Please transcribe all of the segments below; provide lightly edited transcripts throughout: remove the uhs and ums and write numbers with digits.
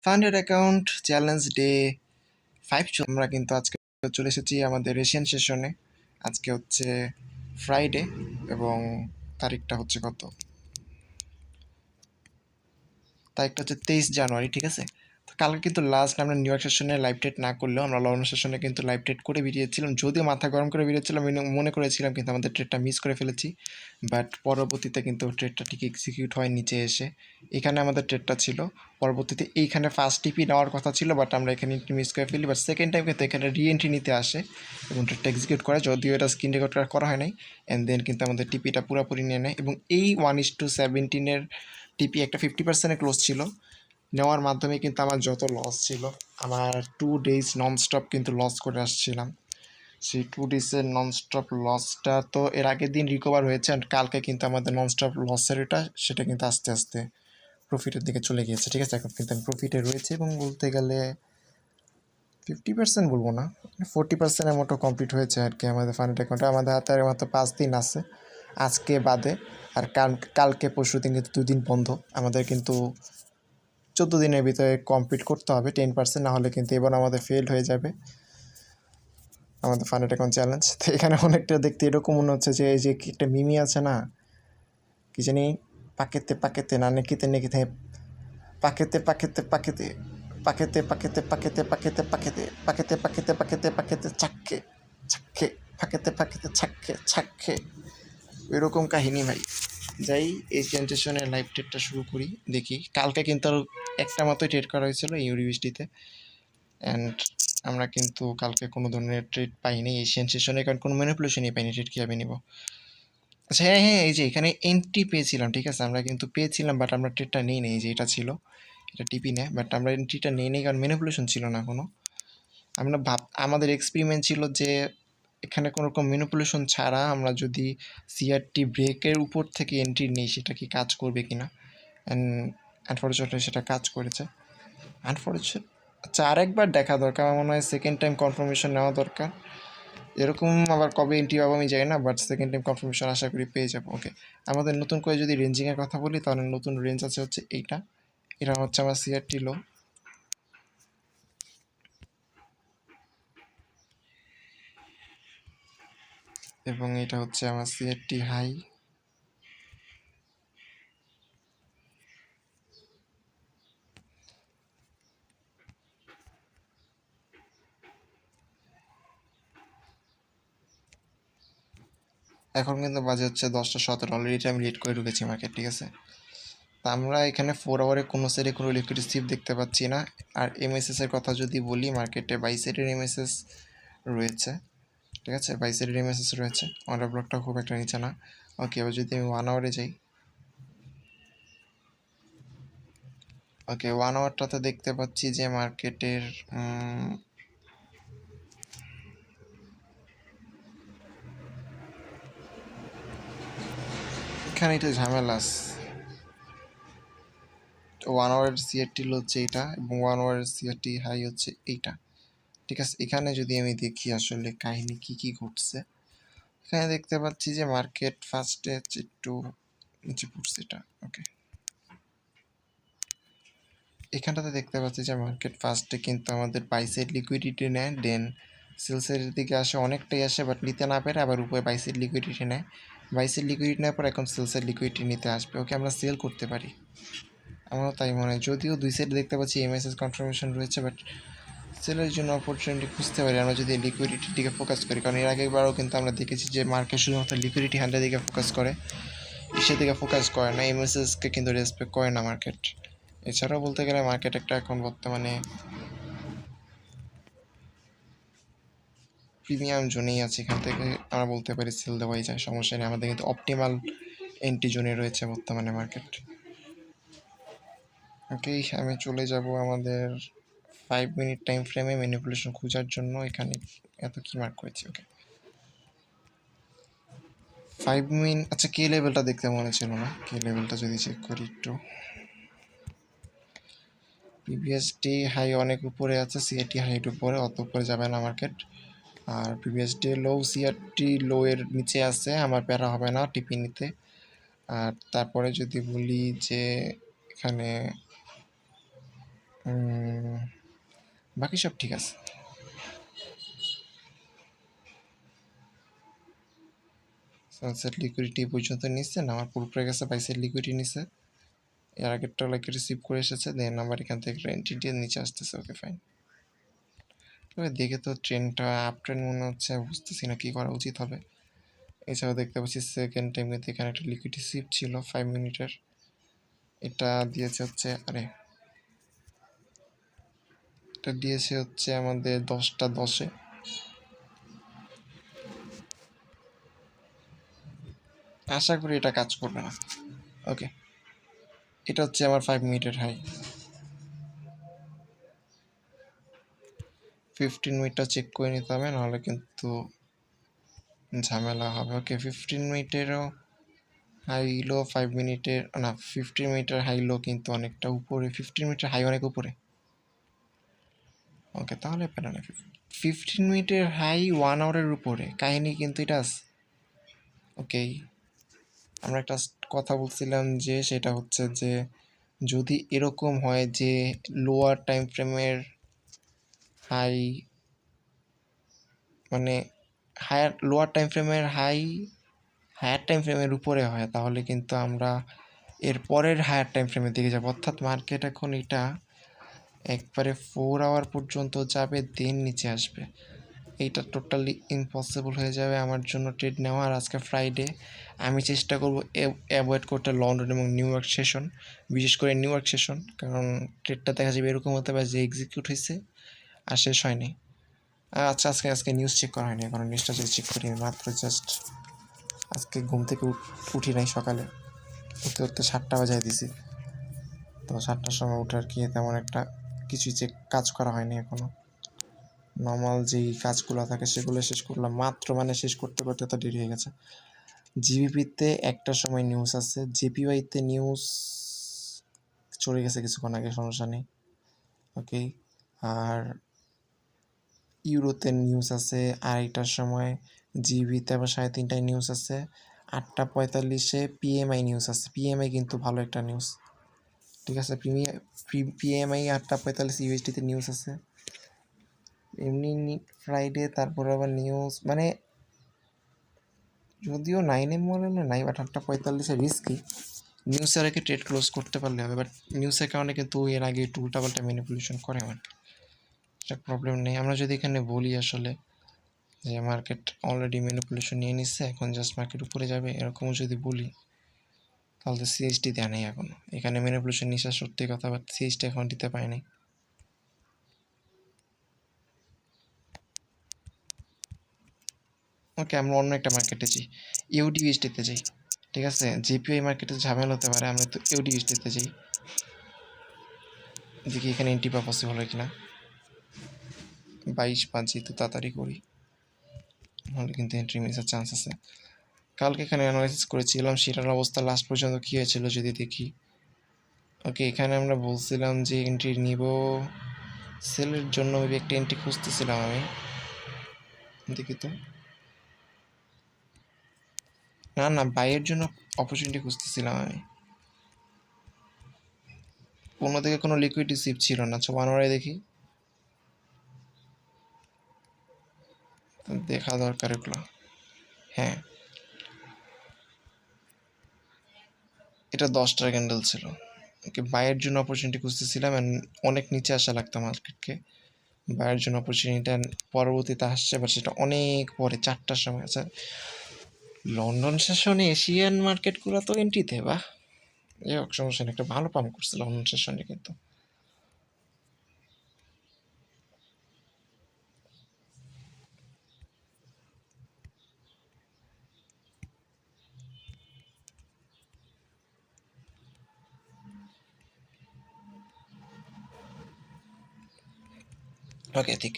Funded account challenge day 5 আমরা কিন্তু আজকে চলে এসেছি আমাদের এশিয়ান সেশনে। আজকে হচ্ছে ফ্রাইডে এবং তারিখটা হচ্ছে কত, তারিখটা হচ্ছে 23 জানুয়ারি, ঠিক আছে। তো কালকে কিন্তু লাস্ট আমরা নিউ ইয়র্ক সেশনে লাইভ ট্রেড না করলেও আমরা লন্ডন সেশনে কিন্তু লাইভ ট্রেড করে বেরিয়েছিলাম, যদিও মাথা গরম করে বেরিয়েছিলাম, মনে করেছিলাম কিন্তু আমাদের ট্রেডটা মিস করে ফেলেছি। বাট পরবর্তীতে কিন্তু ট্রেডটা ঠিক এক্সিকিউট হয় নিচে এসে। এখানে আমাদের ট্রেডটা ছিল, পরবর্তীতে এইখানে ফার্স্ট টিপি নেওয়ার কথা ছিল, বাট আমরা এখানে মিস করে ফেলি। বাট সেকেন্ড টাইম কিন্তু এখানে রিএন্ট্রি নিতে আসে এবং ট্রেডটা এক্সিকিউট করে, যদিও এটা স্ক্রিন রেকর্ড করা হয় নাই। অ্যান্ড দেন কিন্তু আমাদের টিপিটা পুরোপুরি নিয়ে নেয় এবং এই 1:17 টিপি একটা 50% ক্লোজ ছিল। নেওয়ার মাধ্যমে কিন্তু আমার যত লস ছিল, আমার 2 ডেজ ননস্টপ কিন্তু লস করে আসছিলাম। সেই 2 ডেজের ননস্টপ লসটা তো এর আগের দিন রিকভার হয়েছে, অ্যান্ড কালকে কিন্তু আমাদের ননস্টপ লসের সেটা কিন্তু আস্তে আস্তে প্রফিটের দিকে চলে গিয়েছে, ঠিক আছে। এখন কিন্তু আমি প্রফিটে রয়েছে এবং বলতে গেলে 50% বলবো না, 40%-এর মতো কমপ্লিট হয়েছে আর কি আমাদের ফান্ড অ্যাকাউন্টে। আমাদের হাতে আর মাত্র 5 দিন আছে আজকে বাদে, আর কালকে পরশু দিন কিন্তু 2 দিন বন্ধ। আমাদের কিন্তু 14 দিনের ভিতরে কমপ্লিট করতে হবে 10%, না হলে কিন্তু এবার আমাদের ফেলড হয়ে যাবে আমাদের ফান্ড অ্যাকাউন্ট চ্যালেঞ্জ। তো এখানে অনেকটা দেখতে এরকম মনে হচ্ছে যে এই যে একটা মিমি আছে না, কি জানি, পাকেতে পাকেতে না নেকিতে নেকিতে, পাকেতে পাকেতে পাকেতে পাকেতে পাকেতে পাকেতে পাকেতে পাকেতে পাকেতে পাকেতে পাকেতে পাকেতে ছাক্কে ছাক্কে পাকেতে পাকেতে ছাক্কে ছাক্কে, এরকম কাহিনী ভাই। যাই এই জেনারেশনের লাইভ ট্রেডটা শুরু করি, দেখি। কালকে কিন্তু আর একটা মতোই ট্রেড করা হয়েছিল এই ইউনিভার্সিটিতে, অ্যান্ড আমরা কিন্তু কালকে কোনো ধরনের ট্রেড পাইনি এশিয়ান সেশনে, কারণ কোনো ম্যানিপুলেশনই পাইনি। ট্রেড কীভাবে নিব? আচ্ছা হ্যাঁ হ্যাঁ, এই যে এখানে এন্ট্রি পেয়েছিলাম, ঠিক আছে, আমরা কিন্তু পেয়েছিলাম, বাট আমরা ট্রেডটা নিই নেই। যে এটা ছিল, এটা টিপি নেয়, বাট আমরা এন্ট্রিটা নিই নেই কারণ ম্যানিপুলেশন ছিল না কোনো। আমরা আমাদের এক্সপেরিমেন্ট ছিল যে এখানে কোনো রকম ম্যানিপুলেশন ছাড়া আমরা যদি সিআরটি ব্রেকের উপর থেকে এন্ট্রি নিই সেটা কি কাজ করবে কি না। অ্যান্ড আনফর্চুনেটলি সেটা কাজ করেছে। আনফর্চুনেট, আচ্ছা আরেকবার দেখা দরকার আমার মনে হয়, সেকেন্ড টাইম কনফার্মেশন নেওয়া দরকার। এরকম আবার কবে এন্ট্রি পাবো আমি জানি না, বাট সেকেন্ড টাইম কনফার্মেশন আশা করি পেয়ে যাবো। ওকে, আমাদের নতুন করে যদি রেঞ্জিংয়ের কথা বলি, তাহলে নতুন রেঞ্জ আছে হচ্ছে এইটা। এটা হচ্ছে আমার সিআরটি লো, এবং এটা হচ্ছে আমার সিআরটি হাই। এখন কিন্তু বাজে হচ্ছে 10:17, অলরেডি আমি লেট করে ঢুকেছি মার্কেট, ঠিক আছে। তা আমরা এখানে 4 আওয়ারে কোনো সাইডে কোনো লিকুইড সিপ দেখতে পাচ্ছি না। আর এমএসএস এর কথা যদি বলি, মার্কেটে 22 সাইডের এমএসএস রয়েছে, ঠিক আছে, 22 সাইডের এমএসএস রয়েছে। অর্ডার ব্লকটা খুব একটা নিচে না। ওকে, এবার যদি আমি 1 আওয়ারে যাই, ওকে 1 আওয়ারটাতে দেখতে পাচ্ছি যে মার্কেটের এখানে একটু ঝামেলা। 1 আওয়ারের সিআরটি হচ্ছে এইটা এবং 1 আওয়ারের সিআরটি হাই হচ্ছে এইটা, ঠিক আছে। এখানে যদি আমি দেখি আসলে কাহিনী কি ঘটছে, এখানে দেখতে পাচ্ছি যে মার্কেট ফার্স্টে একটু নিচে পড়ছে এটা। ওকে, এখানটাতে দেখতে পাচ্ছি যে মার্কেট ফার্স্টে কিন্তু আমাদের বাইসাইড লিকুইডিটি নেয়, দেন সেলসের দিকে আসে, অনেকটাই আসে, বাট নিতে না পেরে আবার উপরে বাইসাইড লিকুইডিটি নেয়। বাইসাইড লিকুইডিটি নেওয়ার পর এখন সেলসের লিকুইডিটি নিতে আসবে। ওকে, আমরা সেল করতে পারি, আমারও তাই মনে হয়। যদিও দুই সাইড দেখতে পাচ্ছি এমএসএস কনফার্মেশন রয়েছে, বাট সেলের জন্য অপরচুনিটি খুঁজতে পারি আমরা যদি লিকুইডিটির দিকে ফোকাস করি, কারণ এর আগেবারও কিন্তু আমরা দেখেছি যে মার্কেট শুধুমাত্র লিকুইডিটি হ্যান্ডের দিকে ফোকাস করে, ইসের দিকে ফোকাস করে না, এমএসএসকে কিন্তু রেসপেক্ট করে না মার্কেট। এছাড়াও বলতে গেলে মার্কেট একটা এখন বর্তমানে প্রিমিয়াম জোনেই আছে, এখান থেকে আমরা বলতে পারি সেল দেওয়াই যায়, সমস্যা নেই। আমাদের কিন্তু অপটিমাল এন্ট্রি জোনে রয়েছে বর্তমানে মার্কেট। ওকে, আমি চলে যাব আমাদের 5 মিনিট টাইম ফ্রেমে ম্যানিপুলেশন খোঁজার জন্য। এখানে এত কি মার্ক করেছি? ওকে 5 মিনিট। আচ্ছা, কে লেভেলটা দেখতে মনে ছিল না, কে লেভেলটা যদি চেক করি একটু। প্রিভিয়াসটি হাই অনেক উপরে আছে, সিআরটি হাইট উপরে, অত উপরে যাবে না মার্কেট। আর প্রিভিয়াস ডে লো, সিআরটি লো এর নিচে আছে, আমার প্যারা হবে না টিপি নিতে। আর তারপরে যদি বলি যে এখানে বাকি সব ঠিক আছে। সানসেট লিকুইডিটি পর্যন্ত নিচ্ছে না, আমার পুরোপুরি গেছে, বাইসের লিকুইডিটি নিচ্ছে, এর আগেরটা লাইক রিসিভ করে এসেছে, দেন আবার এখান থেকে এন্ট্রি দিয়ে নিচে আসতেছে। Okay fine. তবে দেখে তো ট্রেনটা আপ ট্রেন মনে হচ্ছে, বুঝতেছি না কী করা উচিত হবে। এছাড়াও দেখতে পাচ্ছি সেকেন্ড টাইম কিন্তু এখানে একটা লিকুইডিটি সিপ ছিল 5 মিনিটের, এটা দিয়েছে হচ্ছে এটা দিয়েছে হচ্ছে আমাদের 10টা 10-এ। আশা করি এটা কাজ করবে না। ওকে, এটা হচ্ছে আমার 5 মিনিটের হাই। 15 মিনিটটা চেক করে নিতে হবে, নাহলে কিন্তু ঝামেলা হবে। ওকে, 15 মিনিটেরও হাই লো, 5 মিনিটের না, 15 মিনিটের হাই লো কিন্তু অনেকটা উপরে, 15 মিনিটের হাই অনেক উপরে। ওকে, তাহলে পেরে না, 15 মিনিটের হাই 1 আওয়ারের উপরে, কাহিনী কিন্তু এটা আছে। ওকে, আমরা একটা কথা বলছিলাম যে সেটা হচ্ছে যে যদি এরকম হয় যে লোয়ার টাইম ফ্রেমের হাই, মানে লোয়ার টাইম ফ্রেমের হায়ার টাইম ফ্রেমের উপরে হয়, তাহলে কিন্তু আমরা এর পরের হায়ার টাইম ফ্রেমের দিকে যাবো। অর্থাৎ মার্কেট এখন এটা একবারে 4 আওয়ার পর্যন্ত যাবে, দেন নিচে আসবে। এইটা টোটালি ইম্পসিবল হয়ে যাবে আমার জন্য ট্রেড নেওয়া। আর আজকে ফ্রাইডে, আমি চেষ্টা করবো অ্যাভয়েড করতে লন্ডন এবং নিউ ইয়র্ক সেশন, বিশেষ করে নিউ ইয়র্ক সেশন, কারণ ট্রেডটা দেখা যাবে এরকম হতে পারে যে এক্সিকিউট হয়েছে আর শেষ হয়নি। আচ্ছা, আজকে নিউজ চেক করা হয়নি, কারণ নিউজটা যদি চেক করি মাত্র জাস্ট আজকে ঘুম থেকে উঠি নাই, সকালে উঠতে উঠতে 7টা বাজায় দিছি, তো 7টার সময় উঠে আর কি তেমন একটা কিছুই চেক কাজ করা হয়নি এখনও। নর্মাল যেই কাজগুলো থাকে সেগুলো শেষ করলাম মাত্র, মানে শেষ করতে করতে তো দেরি হয়ে গেছে। জিবিপিতে একটার সময় নিউজ আছে, জেপিওয়াইতে নিউজ চলে গেছে কিছুক্ষণ আগে, সমস্যা নেই। ওকে, আর ইউরোতে নিউজ আছে 2:30টার সময়, জিবিতে আবার 3:30টায় নিউজ আছে, 8টা 45-এ পিএমআই নিউজ আছে। পিএমআই কিন্তু ভালো একটা নিউজ, ঠিক আছে। পিএমআই 8টা 45 ইউএসডিতে নিউজ আছে এমনি ফ্রাইডে। তারপর আবার নিউজ, মানে যদিও 9 মডেলে নাই, বাট 8টা 45-এ রিস্কি। নিউজের আগে ট্রেড ক্লোজ করতে পারলে হবে, বাট নিউজের কারণে কিন্তু এর আগে একটু উল্টাপাল্টা ম্যানিপুলেশন করে আমার, এটা প্রবলেম নেই। আমরা যদি এখানে বলি আসলে যে মার্কেট অলরেডি ম্যানিপুলেশন নিয়ে নিচ্ছে, এখন জাস্ট মার্কেট উপরে যাবে, এরকমও যদি বলি, তাহলে তো সিএসটি দেয় নেই এখনও। এখানে ম্যানিপুলেশন নিচ্ছে সত্যি কথা, বাট সিএসটি এখন দিতে পারেনি। ওকে, আমরা অন্য একটা মার্কেটে যাই, ইউডিএসটিতে যাই, ঠিক আছে। জিপিআই মার্কেটে ঝামেলা হতে পারে, আমরা তো ইউডিএসটিতে যাই, দেখি এখানে এন্ট্রি পাওয়া পসিবল হয় কিনা। 22/5 যেহেতু তাড়াতাড়ি করি, নাহলে কিন্তু এন্ট্রি মিসের চান্স আছে। কালকে এখানে অ্যানালাইসিস করেছিলাম সেটার অবস্থা লাস্ট পর্যন্ত কী হয়েছিল যদি দেখি। ওকে, এখানে আমরা বলছিলাম যে এন্ট্রি নিব, সেলের জন্য একটা এন্ট্রি খুঁজতেছিলাম আমি, দেখি তো, না বাইয়ের জন্য অপরচুনিটি খুঁজতেছিলাম আমি। কোনো দিকে কোনো লিকুইড রিসিভ ছিল না। আচ্ছা, 1 আওয়ারে দেখি, দেখা দরকার এগুলো। হ্যাঁ, এটা 10টার ক্যান্ডেল ছিল। ওকে, বাইয়ের জন্য অপরচুনিটি খুঁজতেছিলাম, অনেক নিচে আসা লাগতো মার্কেটকে বাইয়ের জন্য অপরচুনিটি, পরবর্তীতে আসছে, বাট সেটা অনেক পরে 4টার সময় আছে। লন্ডন সেশনে এশিয়ান মার্কেটগুলো তো এন্ট্রিতে, বাহ, এই হোক, সমস্যা নেই, একটা ভালো পাম্প করছে লন্ডন সেশনে কিন্তু। ওকে, ঠিক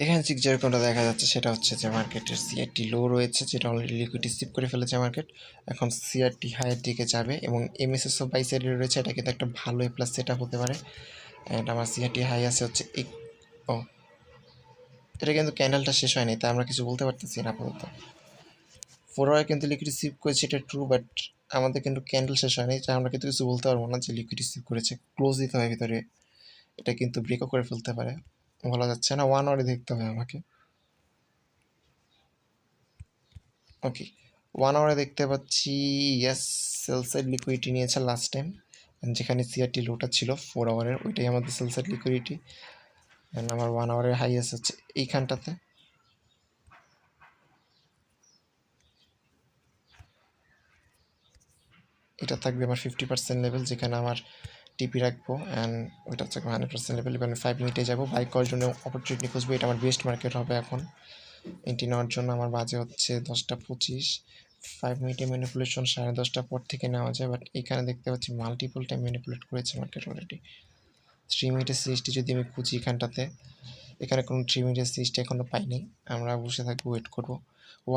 এখানে ঠিক যেরকমটা দেখা যাচ্ছে সেটা হচ্ছে যে মার্কেটের সিআরটি লো রয়েছে, যেটা অলরেডি লিকুইড রিসিভ করে ফেলেছে মার্কেট। এখন সিআরটি হাইয়ের দিকে যাবে এবং এমএসএসও বাই সাইডে রয়েছে, এটা কিন্তু একটা ভালো এ প্লাস সেট আপ হতে পারে। অ্যান্ড আমার সিআরটি হাই আছে হচ্ছে ও, এটা কিন্তু ক্যান্ডেলটা শেষ হয়নি, তাই আমরা কিছু বলতে পারতেছি না আপাতত। 4 আওয়ার কিন্তু লিকুইড রিসিভ করেছে, এটা ট্রু, বাট আমাদের কিন্তু ক্যান্ডেল শেষ হয়নি, তাই আমরা কিন্তু কিছু বলতে পারবো না যে লিকুইড রিসিভ করেছে। ক্লোজ দিতে হয় ভিতরে এটা কিন্তু ব্রেকও করে ফেলতে পারে, বলা যাচ্ছে না। 1 আওয়ারে দেখতে হবে আমাকে। ওকে, 1 আওয়ারে দেখতে পাচ্ছি ইয়েস, সেল সাইড লিকুইডিটি নিয়েছে লাস্ট টাইম, যেখানে সিআরটি লোটা ছিল 4 আওয়ারের, ওইটাই আমাদের সেল সাইড লিকুইডিটি। অ্যান্ড আমার 1 আওয়ারের হাইয়েস্ট হচ্ছে এইখানটাতে। এটা থাকবে আমার 50% লেভেল, যেখানে আমার টিপি রাখবো, অ্যান্ড ওইটা হচ্ছে 100% লেভেল। এবার আমি 5 মিনিটে যাবো, বাইক করার জন্য অপরচুনিটি খুঁজবো। এটা আমার বেস্ট মার্কেট হবে এখন এন্ট্রি নেওয়ার জন্য। আমার বাজে হচ্ছে 10:25, 5 মিনিটে ম্যানিপুলেশন 10:30টার পর থেকে নেওয়া যায়, বাট এখানে দেখতে পাচ্ছি মাল্টিপল টাইম ম্যানিপুলেট করেছে মার্কেট অলরেডি। 3 মিনিটের সিএসটি যদি আমি খুঁজি এখানটাতে, এখানে কোনো 3 মিনিটের সিএসটি এখনও পাইনি। আমরা বসে থাকবো, ওয়েট করবো।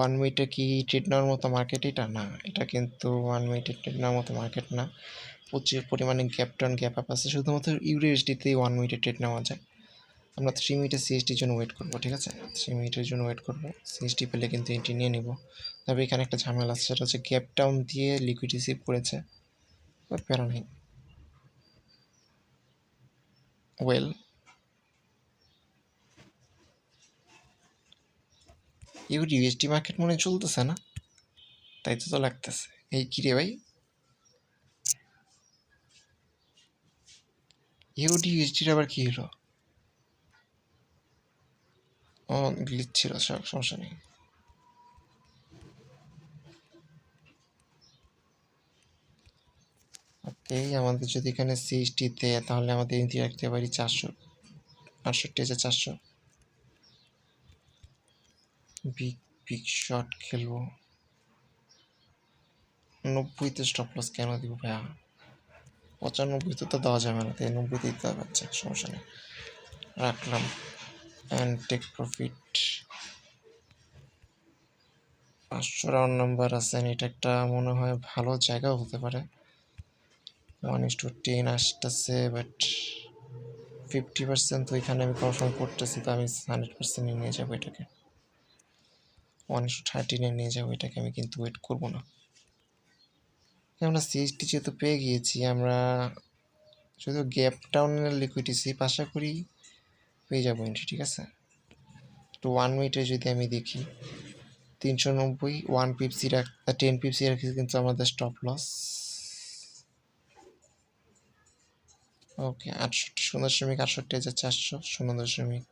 1 মিনিটে কি ট্রেড নেওয়ার মতো মার্কেট এটা? না, এটা কিন্তু 1 মিনিটে ট্রেড নেওয়ার মতো মার্কেট না। প্রচুর পরিমাণে গ্যাপ ডাউন গ্যাপ আপ আছে, শুধুমাত্র ইউএসডিতেই 1 মিনিটে ট্রেড নেওয়া যায়। আমরা 3 মিনিটের সিএসটির জন্য ওয়েট করবো, ঠিক আছে? 3 মিনিটের জন্য ওয়েট করবো, সিএসটি পেলে কিন্তু এন্ট্রি নিয়ে নিব। তবে এখানে একটা ঝামেলা আছে, সেটা হচ্ছে গ্যাপ ডাউন দিয়ে লিকুইড রিসিভ করেছে, প্যারা নেই। ওয়েল, ইউএসডি মার্কেট মনে চলতেছে না, তাই তো লাগতেছে। এই কিরে ভাই, ইউএসডির আবার কি হলো? ও গ্লিচ ছিল, সব সমস্যা নেই। ওকে, আমাদের যদি এখানে সিএসটি দেয় তাহলে আমাদের এন্ট্রি রাখতে পারি 468,400। বিগ বিগ শট খেলবো। 90তে স্টপ লস কেন দিব ভাইয়া? 95তে তো দেওয়া যাবে না, তাই 90তে দিতে হবে। আচ্ছা, সমস্যা নেই, রাখলাম। And take profit 500 round number আছেন, এটা একটা মনে হয় ভালো জায়গাও হতে পারে। 1:10 আসতেছে, বাট 50% তো এখানে আমি কনফার্ম করতেছি, তো আমি 100% নিয়ে যাবো এটাকে। 1:13 নিয়ে যাবো এটাকে, আমি কিন্তু ওয়েট করবো না। আমরা সিএসটি যেহেতু পেয়ে গিয়েছি, আমরা শুধু গ্যাপ ডাউনের লিকুইডিটি আশা করি পেয়ে যাবো এন্ট্রি, ঠিক আছে? তো 1 মিনিটে যদি আমি দেখি 390, 1 পিপসি 10 পিপসি রাখি কিন্তু আমাদের স্টপ লস। ওকে, 68.68,400, 0.00।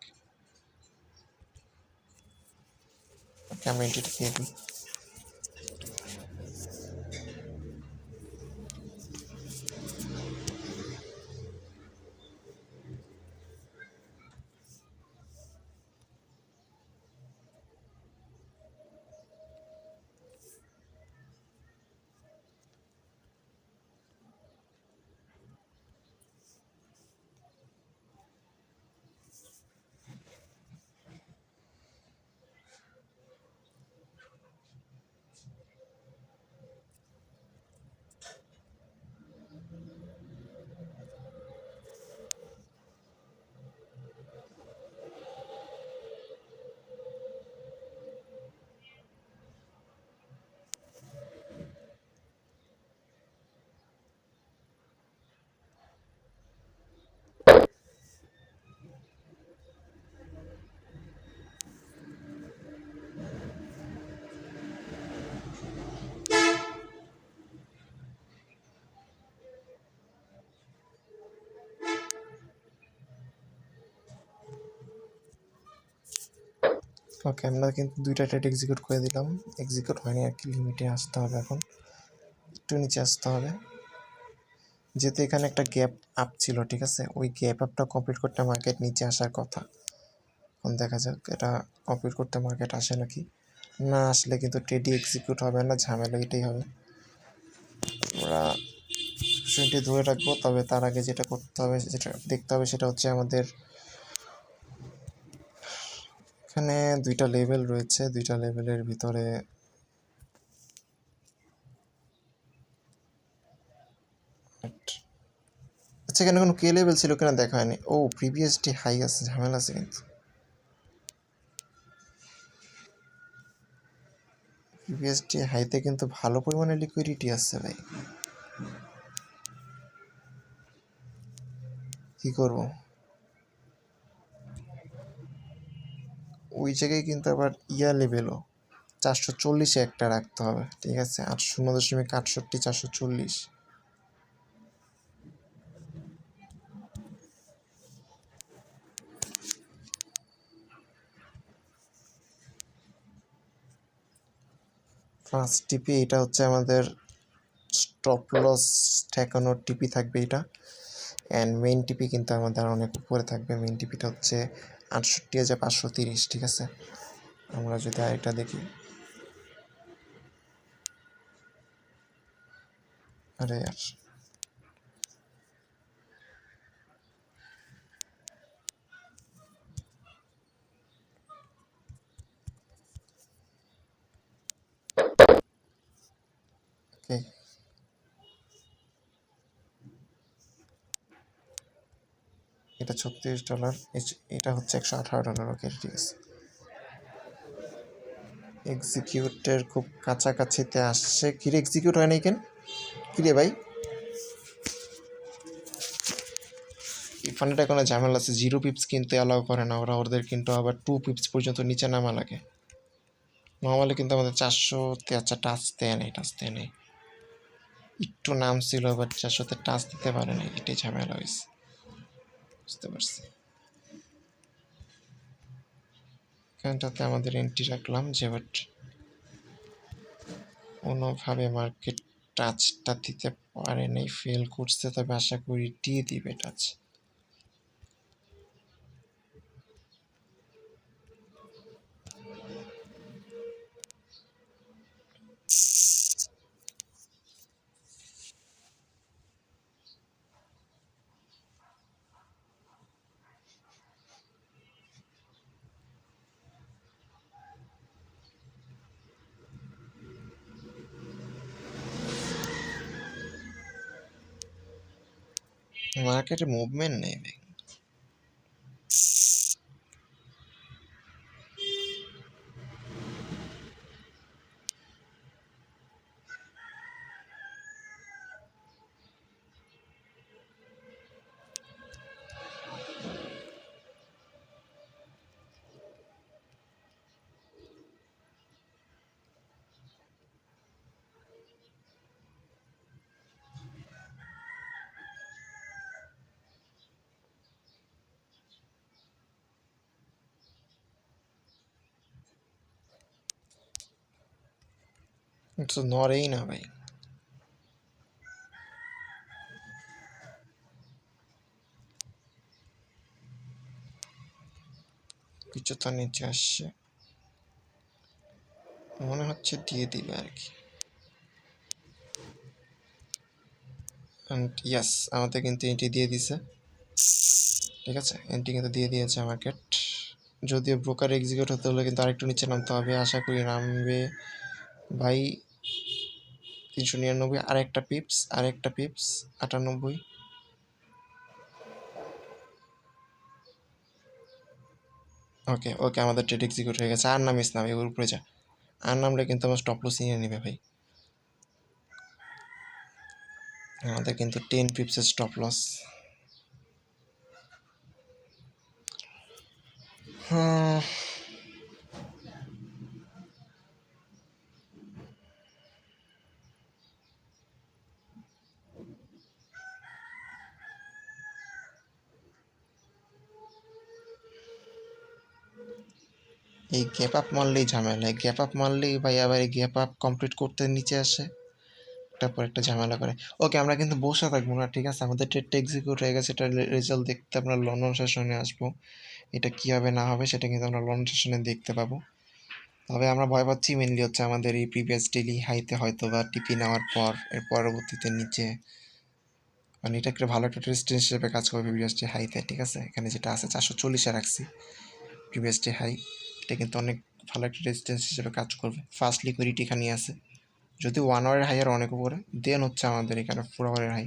ওকে, আমি এন্ট্রিটা দিয়ে দিই। ওকে, আমরা কিন্তু 2টা ট্রেড এক্সিকিউট করে দিলাম। এক্সিকিউট হয়নি আর কি, লিমিটে আসতে হবে এখন, একটু নিচে আসতে হবে। যেহেতু এখানে একটা গ্যাপ আপ ছিল, ঠিক আছে, ওই গ্যাপ আপটা কমপ্লিট করতে মার্কেট নিচে আসার কথা। এখন দেখা যাক এটা কমপ্লিট করতে মার্কেট আসে নাকি। না আসলে কিন্তু ট্রেডই এক্সিকিউট হবে না, ঝামেলা এটাই হবে। আমরা অপশনটি ধরে রাখবো, তবে তার আগে যেটা করতে হবে, যেটা দেখতে হবে, সেটা হচ্ছে আমাদের এখানে 2টা লেভেল রয়েছে। 2টা লেভেলের ভিতরে আচ্ছা, এখানে কোনো কে লেভেল ছিল কিনা দেখা হয়নি। ও, প্রিভিয়াসটি হাই আছে, ঝামেলা আছে কিন্তু। প্রিভিয়াসটি হাইতে কিন্তু ভালো পরিমাণে লিকুইডিটি আছে ভাই, কি করবো? ওই জায়গায় কিন্তু আবার লেভেলও 440-এ একটা রাখতে হবে, ঠিক আছে? 0.68 440। ফার্স্ট টিপি এটা হচ্ছে আমাদের স্টপ লস ঠেকানোর টিপি থাকবে এটা। অ্যান্ড মেইন টিপি কিন্তু আমাদের অনেক উপরে থাকবে। মেইন টিপিটা হচ্ছে 68,530, ঠিক আছে? আমরা যদি আরেকটা দেখি, আরে আর ওকে, এটা $36, এটা হচ্ছে $118। ওকে, ঠিক আছে। এক্সিকিউটের খুব কাছাকাছিতে আসছে। কিরে এক্সিকিউট হয় নাই কেন? কিরে ভাই, এই ফান্ডটা কোনো ঝামেলা আছে। 0 পিপস কিন্তু অ্যালাউ করে না ওরা, ওদের কিন্তু আবার 2 পিপস পর্যন্ত নিচে নামা লাগে। নর্মালি কিন্তু আমাদের 400-তে আচ্ছা টাচ দেয় নেই, একটু নাম ছিল, বাট 400-তে টাচ দিতে পারে নাই, এটাই ঝামেলা হয়েছে। বুঝতে পারছি। এখানটাতে আমাদের এন্ট্রি রাখলাম যে, বাট কোনোভাবে মার্কেট টাচটা দিতে পারে নাই, ফেল করছে। তবে আশা করি দিয়ে দিবে টাচ। মার্কেটে মুভমেন্ট নেই ভাই। তো নড়েই না ভাই। কিছুটা নিচে আসছে, মনে হচ্ছে দিয়ে দিবে আর কি। ইয়াস, আমাদের কিন্তু এন্ট্রি দিয়ে দিছে, ঠিক আছে? এন্ট্রি কিন্তু দিয়ে দিয়েছে মার্কেট। যদিও ব্রোকার এক্সিকিউট হতে হলে কিন্তু আরেকটু নিচে নামতে হবে, আশা করি নামবে ভাই। 399, আরেকটা পিপস 98। ওকে ওকে, আমাদের ট্রেড এক্সিকিউট হয়ে গেছে। আর নামিস না ভাই, ওর উপরে যা। আর নামলে কিন্তু আমার স্টপ লস নিয়ে নেবে ভাই। আমাদের কিন্তু 10 পিপসের স্টপ লস। এই গ্যাপ আপ মারলেই ঝামেলা, গ্যাপ আপ মারলেই ভাই আবার এই গ্যাপ আপ কমপ্লিট করতে নিচে আসে, তারপর একটা ঝামেলা করে। ওকে, আমরা কিন্তু বসে থাকবো না, ঠিক আছে? আমাদের ট্রেডটা এক্সিকিউট হয়ে গেছে, এটার রেজাল্ট দেখতে আমরা লন্ডন সেশনে আসবো। এটা কী হবে না হবে সেটা কিন্তু আমরা লন্ডন সেশনে দেখতে পাবো। তবে আমরা ভয় পাচ্ছি মেনলি হচ্ছে আমাদের এই প্রিভিয়াস ডেইলি হাইতে হয়তো বা টিপি নেওয়ার পর এর পরবর্তীতে নিচে, মানে এটা একটা ভালো একটা রেজিস্ট্যান্স হিসেবে কাজ করবে প্রিভিয়াস ডে হাইতে, ঠিক আছে? এখানে যেটা আছে 440-এ রাখছি প্রিভিয়াস ডে হাই, এটা কিন্তু অনেক ভালো একটা রেজিস্ট্যান্স হিসেবে কাজ করবে। ফার্স্ট লিকুইডিটি এখানে আছে, যদি 1 আওয়ারের হাই আর অনেক উপরে, দেন হচ্ছে আমাদের এখানে 4 আওয়ারের হাই।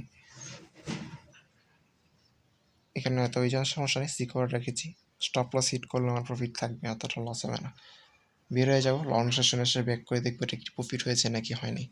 এখানে হয়তো ওই জন্য সমস্যা নেই, সিকিউর রেখেছি। স্টপ লস হিট করলে আমার প্রফিট থাকবে, অতটা লস হবে না। বের হয়ে যাবো, লং সেশন এসে ব্যাক করে দেখবো এটা কি প্রফিট হয়েছে নাকি হয়নি।